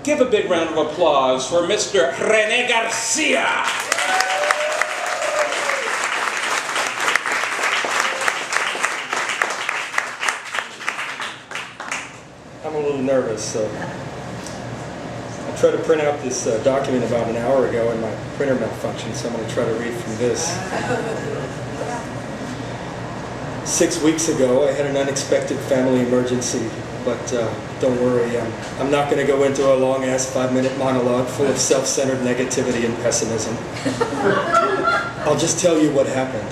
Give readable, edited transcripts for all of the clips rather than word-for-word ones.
Give a big round of applause for Mr. Rene Garcia. I'm a little nervous, so I tried to print out this document about an hour ago and my printer malfunctioned, so I'm going to try to read from this. 6 weeks ago, I had an unexpected family emergency, but don't worry, I'm not going to go into a long-ass 5-minute monologue full of self-centered negativity and pessimism. I'll just tell you what happened.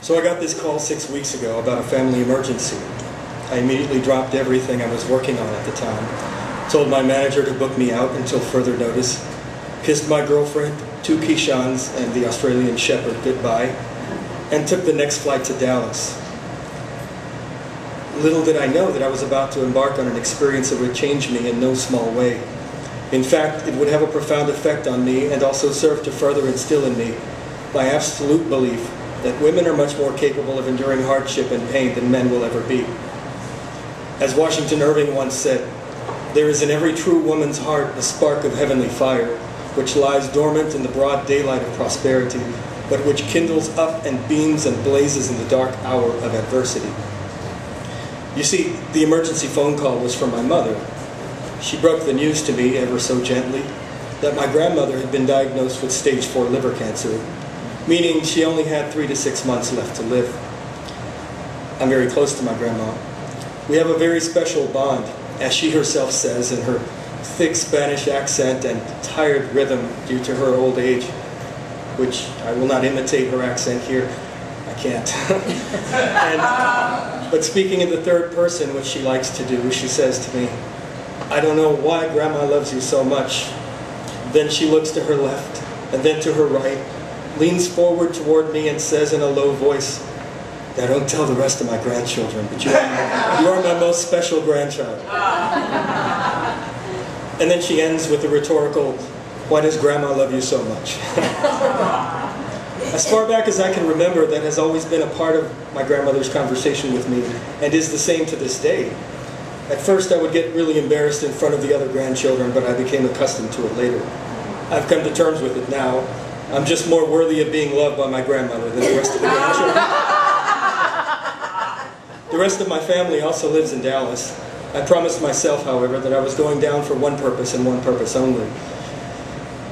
So I got this call 6 weeks ago about a family emergency. I immediately dropped everything I was working on at the time, told my manager to book me out until further notice, kissed my girlfriend, 2 Kishans, and the Australian Shepherd goodbye, and took the next flight to Dallas. Little did I know that I was about to embark on an experience that would change me in no small way. In fact, it would have a profound effect on me and also serve to further instill in me my absolute belief that women are much more capable of enduring hardship and pain than men will ever be. As Washington Irving once said, "There is in every true woman's heart a spark of heavenly fire, which lies dormant in the broad daylight of prosperity, but which kindles up and beams and blazes in the dark hour of adversity." You see, the emergency phone call was from my mother. She broke the news to me ever so gently that my grandmother had been diagnosed with stage 4 liver cancer, meaning she only had 3 to 6 months left to live. I'm very close to my grandma. We have a very special bond, as she herself says in her thick Spanish accent and tired rhythm due to her old age, which I will not imitate her accent here. I can't. But speaking in the third person, which she likes to do, she says to me, "I don't know why Grandma loves you so much." Then she looks to her left and then to her right, leans forward toward me and says in a low voice, "Now don't tell the rest of my grandchildren, but you are my most special grandchild." And then she ends with the rhetorical, "Why does Grandma love you so much?" As far back as I can remember, that has always been a part of my grandmother's conversation with me, and is the same to this day. At first I would get really embarrassed in front of the other grandchildren, but I became accustomed to it later. I've come to terms with it now. I'm just more worthy of being loved by my grandmother than the rest of the grandchildren. The rest of my family also lives in Dallas. I promised myself, however, that I was going down for one purpose and one purpose only: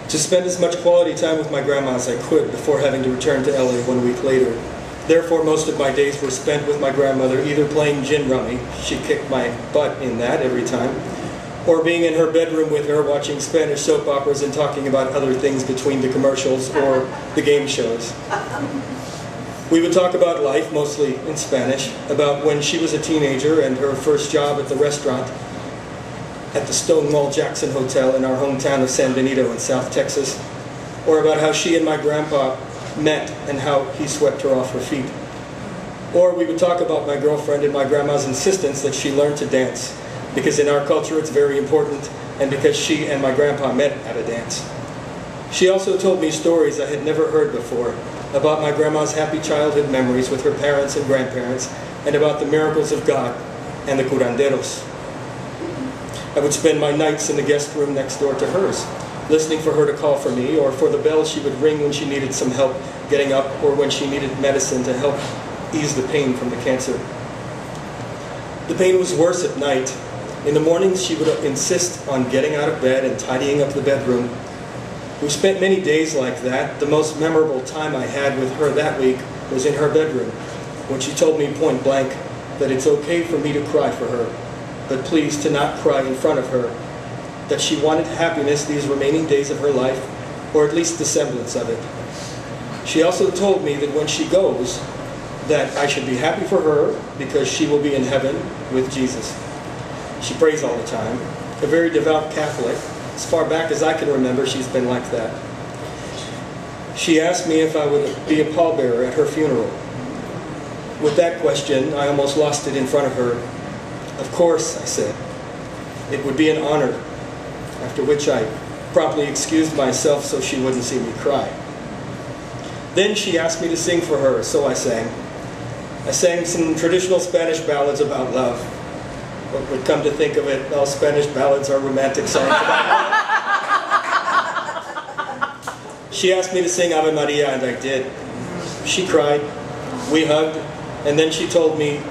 to spend as much quality time with my grandma as I could before having to return to LA 1 week later. Therefore, most of my days were spent with my grandmother either playing gin rummy, she kicked my butt in that every time, or being in her bedroom with her watching Spanish soap operas and talking about other things between the commercials or the game shows. We would talk about life, mostly in Spanish, about when she was a teenager and her first job at the restaurant at the Stonewall Jackson Hotel in our hometown of San Benito in South Texas, or about how she and my grandpa met and how he swept her off her feet. Or we would talk about my girlfriend and my grandma's insistence that she learn to dance, because in our culture it's very important, and because she and my grandpa met at a dance. She also told me stories I had never heard before, about my grandma's happy childhood memories with her parents and grandparents, and about the miracles of God and the curanderos. I would spend my nights in the guest room next door to hers, listening for her to call for me, or for the bell she would ring when she needed some help getting up, or when she needed medicine to help ease the pain from the cancer. The pain was worse at night. In the mornings, she would insist on getting out of bed and tidying up the bedroom. We spent many days like that. The most memorable time I had with her that week was in her bedroom, when she told me point blank that it's okay for me to cry for her, but please to not cry in front of her, that she wanted happiness these remaining days of her life, or at least the semblance of it. She also told me that when she goes, that I should be happy for her because she will be in heaven with Jesus. She prays all the time, a very devout Catholic. As far back as I can remember, she's been like that. She asked me if I would be a pallbearer at her funeral. With that question, I almost lost it in front of her. "Of course," I said. It would be an honor, after which I promptly excused myself so she wouldn't see me cry. Then she asked me to sing for her, so I sang. I sang some traditional Spanish ballads about love. But would come to think of it, all Spanish ballads are romantic songs about love. She asked me to sing Ave Maria, and I did. She cried, we hugged, and then she told me,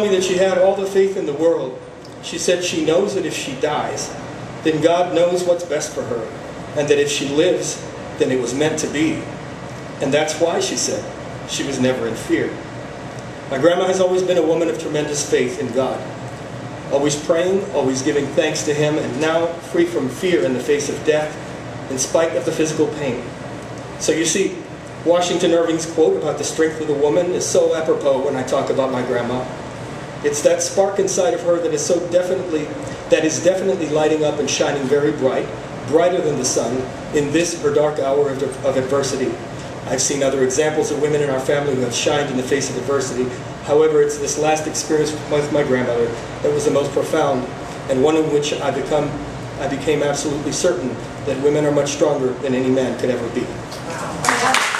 that she had all the faith in the world. She said she knows that if she dies, then God knows what's best for her, and that if she lives, then it was meant to be. And that's why, she said, she was never in fear. My grandma has always been a woman of tremendous faith in God. Always praying, always giving thanks to Him, and now free from fear in the face of death, in spite of the physical pain. So you see, Washington Irving's quote about the strength of the woman is so apropos when I talk about my grandma. It's that spark inside of her that is definitely lighting up and shining very bright, brighter than the sun, in this, her dark hour of adversity. I've seen other examples of women in our family who have shined in the face of adversity. However, it's this last experience with my grandmother that was the most profound, and one in which I became absolutely certain that women are much stronger than any man could ever be. Wow.